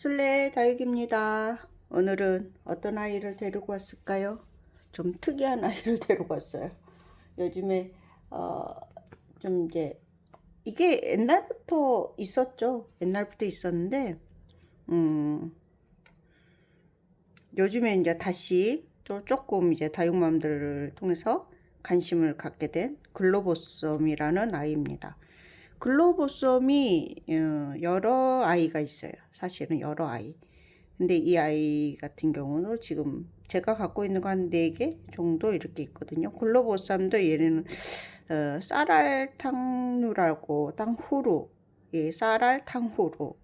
술래 다육입니다. 오늘은 어떤 아이를 데리고 왔을까요? 좀 특이한 아이를 데리고 왔어요. 요즘에 좀 이제 이게 옛날부터 있었죠. 옛날부터 있었는데 요즘에 이제 다시 또 조금 이제 다육맘들을 통해서 관심을 갖게 된 글로보썸이라는 아이입니다. 글로보썸이 여러 아이가 있어요. 사실은 여러 아이. 근데 이 아이 같은 경우는 지금 제가 갖고 있는 거 한 4개 정도 이렇게 있거든요. 글로보썸도 얘는 쌀알탕루라고 땅후루, 예, 쌀알탕후루.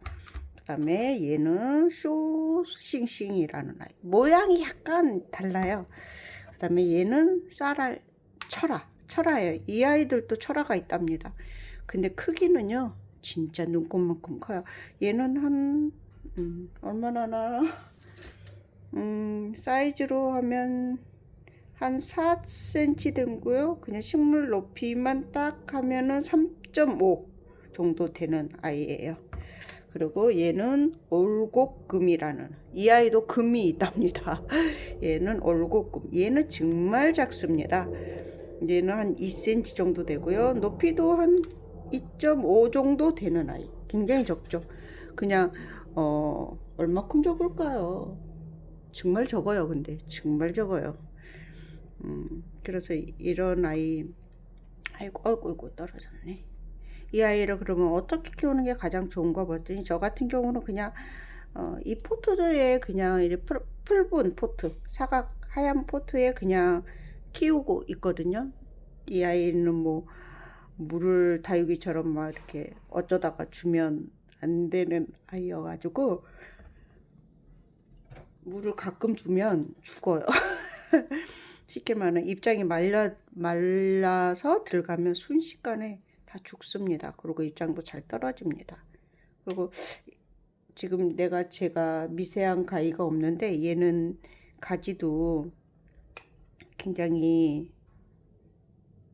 그 다음에 얘는 쇼싱싱이라는 아이. 모양이 약간 달라요. 그 다음에 얘는 쌀알 철아예요. 이 아이들도 철아가 있답니다. 근데 크기는요 진짜 눈곱만큼 커요. 얘는 한 얼마나 나 사이즈로 하면 한 4cm 되고요. 그냥 식물 높이만 딱 하면은 3.5 정도 되는 아이예요. 그리고 얘는 올곡금이라는, 이 아이도 금이 있답니다. 얘는 올곡금. 얘는 정말 작습니다. 얘는 한 2cm 정도 되고요. 높이도 한 2.5 정도 되는 아이. 굉장히 적죠. 그냥 얼마큼 적을까요? 정말 적어요. 근데 정말 적어요. 그래서 이런 아이, 아이고 떨어졌네. 이 아이를 그러면 어떻게 키우는 게 가장 좋은가 봤더니 저 같은 경우는 그냥 이 포트에 그냥 이 풀분 포트, 사각 하얀 포트에 그냥 키우고 있거든요. 이 아이는 뭐 물을 다육이처럼 막 이렇게 어쩌다가 주면 안 되는 아이여가지고 물을 가끔 주면 죽어요. 쉽게 말하면 입장이 말라서 들어가면 순식간에 다 죽습니다. 그리고 입장도 잘 떨어집니다. 그리고 지금 제가 미세한 가위가 없는데 얘는 가지도 굉장히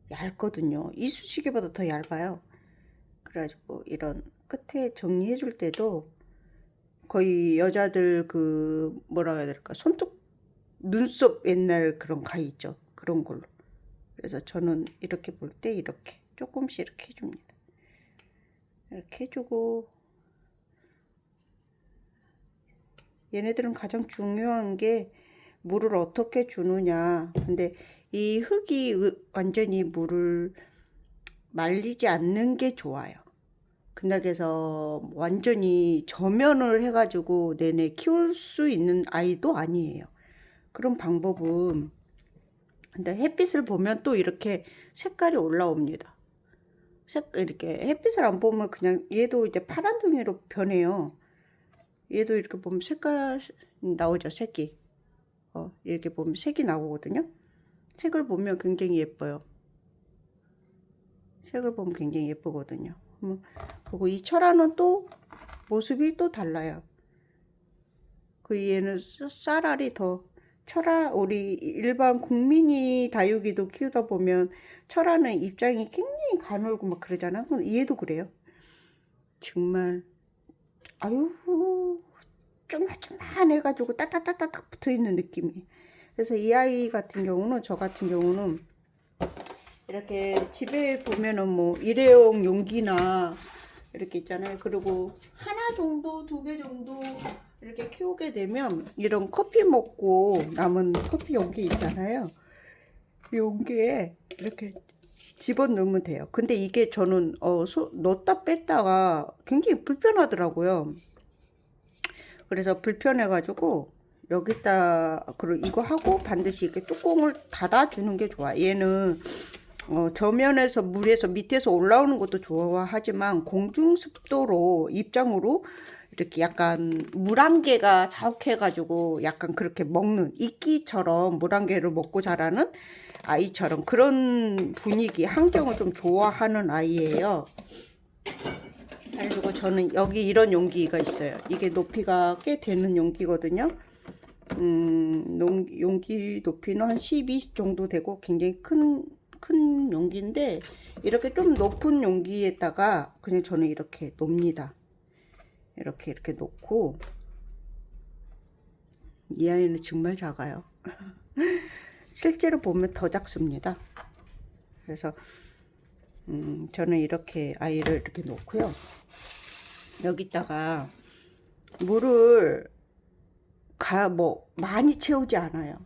얇거든요. 이쑤시개보다 더 얇아요. 그래가지고 이런 끝에 정리해 줄 때도 거의 여자들 그 뭐라 해야 될까, 손톱 눈썹 옛날 그런 가위 있죠. 그런 걸로. 그래서 저는 이렇게 볼 때 이렇게 조금씩 이렇게 해줍니다. 이렇게 해주고, 얘네들은 가장 중요한 게 물을 어떻게 주느냐. 근데 이 흙이 완전히 물을 말리지 않는 게 좋아요. 근데그래서 완전히 저면을 해가지고 내내 키울 수 있는 아이도 아니에요. 그런 방법은, 근데 햇빛을 보면 또 이렇게 색깔이 올라옵니다. 이렇게 햇빛을 안 보면 그냥 얘도 이제 파란둥이로 변해요. 얘도 이렇게 보면 색깔 나오죠. 색이 이렇게 보면 색이 나오거든요. 색을 보면 굉장히 예뻐요. 색을 보면 굉장히 예쁘거든요. 그리고 이 철화는 또 모습이 또 달라요. 그 얘는 쌀알이 더, 우리 일반 국민이 다육이도 키우다 보면 철화는 입장이 굉장히 가늘고 막 그러잖아. 얘도 그래요. 정말 아유 쪼만해가지고 따따따따딱 붙어있는 느낌이. 그래서 이 아이 같은 경우는, 저 같은 경우는 이렇게 집에 보면은 뭐 일회용 용기나 이렇게 있잖아요. 그리고 하나 정도, 2개 정도 이렇게 키우게 되면 이런 커피 먹고 남은 커피 용기 있잖아요. 용기에 이렇게 집어넣으면 돼요. 근데 이게 저는 넣었다 뺐다가 굉장히 불편하더라고요. 그래서 불편해가지고 여기다, 그리고 이거 하고 반드시 이렇게 뚜껑을 닫아주는 게 좋아. 얘는 저면에서 물에서 밑에서 올라오는 것도 좋아하지만 공중 습도로 입장으로 이렇게 약간 물안개가 자욱해가지고 약간 그렇게 먹는, 이끼처럼 물안개를 먹고 자라는 아이처럼 그런 분위기, 환경을 좀 좋아하는 아이예요. 그리고 저는 여기 이런 용기가 있어요. 이게 높이가 꽤 되는 용기거든요. 용기 높이는 한 12 정도 되고 굉장히 큰 용기인데, 이렇게 좀 높은 용기에다가 그냥 저는 이렇게 놓습니다. 이렇게 놓고, 이 아이는 정말 작아요. 실제로 보면 더 작습니다. 그래서 저는 이렇게 아이를 이렇게 놓고요. 여기다가 물을 많이 채우지 않아요.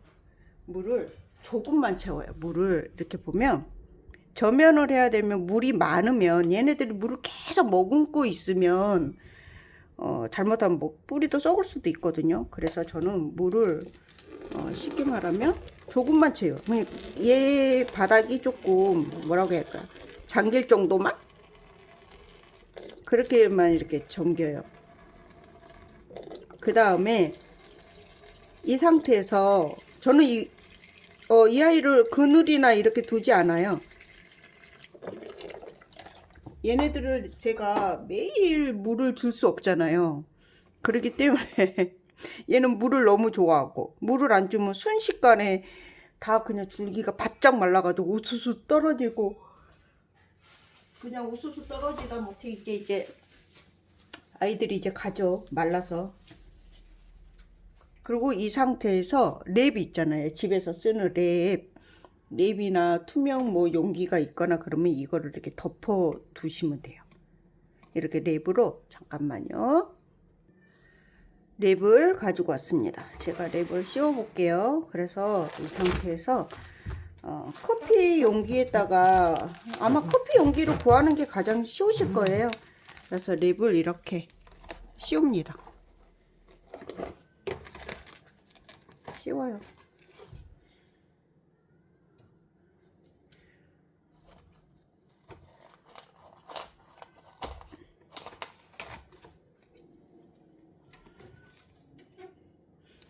물을 조금만 채워요. 물을 이렇게 보면 저면을 해야 되면 물이 많으면 얘네들이 물을 계속 머금고 있으면 잘못하면 뭐 뿌리도 썩을 수도 있거든요. 그래서 저는 물을 쉽게 말하면 조금만 채워요. 얘 바닥이 조금 뭐라고 할까요? 잠길 정도만? 그렇게만 이렇게 잠겨요. 그 다음에 이 상태에서 저는 이 아이를 그늘이나 이렇게 두지 않아요. 얘네들을 제가 매일 물을 줄 수 없잖아요. 그렇기 때문에 얘는 물을 너무 좋아하고, 물을 안 주면 순식간에 다 그냥 줄기가 바짝 말라가지고 우수수 떨어지고, 그냥 우수수 떨어지다 못해 이제 아이들이 이제 가죠. 말라서. 그리고 이 상태에서 랩 있잖아요. 집에서 쓰는 랩이나 투명 뭐 용기가 있거나 그러면 이거를 이렇게 덮어 두시면 돼요. 이렇게 랩으로, 잠깐만요. 랩을 가지고 왔습니다. 제가 랩을 씌워 볼게요. 그래서 이 상태에서 커피 용기에다가, 아마 커피 용기로 구하는 게 가장 쉬우실 거예요. 그래서 랩을 이렇게 씌웁니다. 씌워요.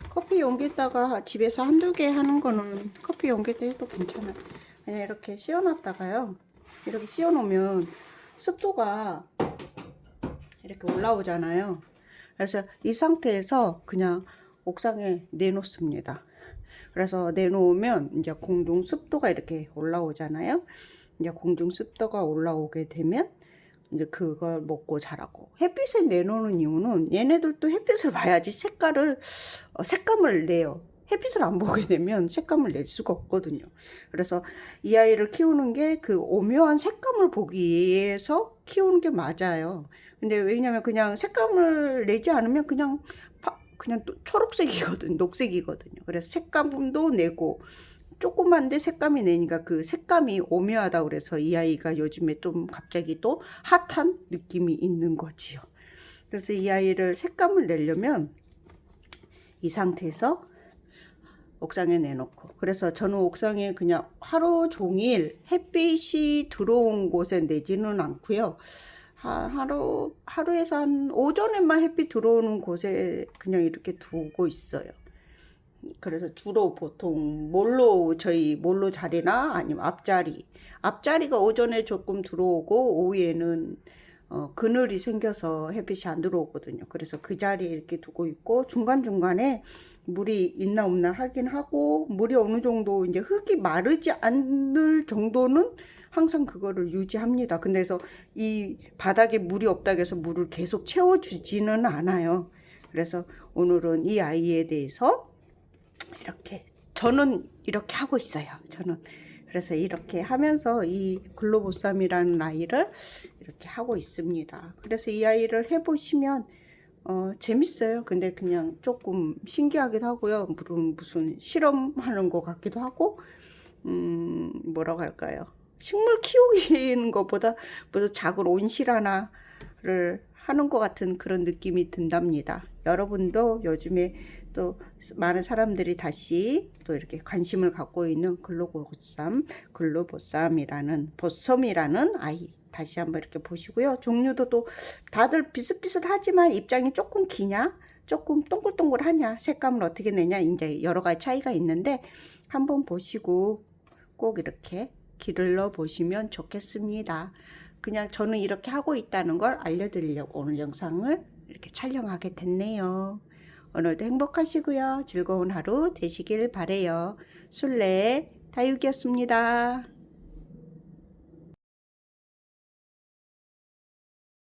커피 용기에다가 집에서 한두 개 하는 거는 커피 용기에다 해도 괜찮아요. 그냥 이렇게 씌워놨다가요. 이렇게 씌워놓으면 습도가 이렇게 올라오잖아요. 그래서 이 상태에서 그냥 옥상에 내놓습니다. 그래서 내놓으면 이제 공중 습도가 이렇게 올라오잖아요. 이제 공중 습도가 올라오게 되면 이제 그걸 먹고 자라고. 햇빛에 내놓는 이유는 얘네들도 햇빛을 봐야지 색감을 내요. 햇빛을 안 보게 되면 색감을 낼 수가 없거든요. 그래서 이 아이를 키우는 게 그 오묘한 색감을 보기 위해서 키우는 게 맞아요. 근데 왜냐면 그냥 색감을 내지 않으면 그냥 초록색이거든, 녹색이거든요. 그래서 색감도 내고 조그만데 색감이 내니까 그 색감이 오묘하다 그래서 이 아이가 요즘에 좀 갑자기 또 핫한 느낌이 있는 거지요. 그래서 이 아이를 색감을 내려면 이 상태에서 옥상에 내놓고, 그래서 저는 옥상에 그냥 하루 종일 햇빛이 들어온 곳에 내지는 않고요. 하루에서 한 오전에만 햇빛 들어오는 곳에 그냥 이렇게 두고 있어요. 그래서 주로 보통 저희 몰로 자리나 아니면 앞자리가 오전에 조금 들어오고 오후에는 그늘이 생겨서 햇빛이 안 들어오거든요. 그래서 그 자리에 이렇게 두고 있고, 중간중간에 물이 있나 없나 확인하고, 물이 어느 정도 이제 흙이 마르지 않을 정도는 항상 그거를 유지합니다. 근데서 이 바닥에 물이 없다고 해서 물을 계속 채워주지는 않아요. 그래서 오늘은 이 아이에 대해서 저는 이렇게 하고 있어요. 그래서 이렇게 하면서 이 글로보쌈이라는 아이를 이렇게 하고 있습니다. 그래서 이 아이를 해보시면 재밌어요. 근데 그냥 조금 신기하기도 하고요. 무슨 실험하는 것 같기도 하고, 뭐라고 할까요? 식물 키우기는 것보다 무슨 작은 온실 하나를 하는 것 같은 그런 느낌이 든답니다. 여러분도 요즘에 또 많은 사람들이 다시 또 이렇게 관심을 갖고 있는 글로보쌈이라는 아이 다시 한번 이렇게 보시고요. 종류도 또 다들 비슷비슷하지만 입장이 조금 기냐, 조금 동글동글하냐, 색감을 어떻게 내냐, 이제 여러 가지 차이가 있는데 한번 보시고 꼭 이렇게 기르러 보시면 좋겠습니다. 그냥 저는 이렇게 하고 있다는 걸 알려드리려고 오늘 영상을 이렇게 촬영하게 됐네요. 오늘도 행복하시고요. 즐거운 하루 되시길 바래요. 술래 다육이었습니다.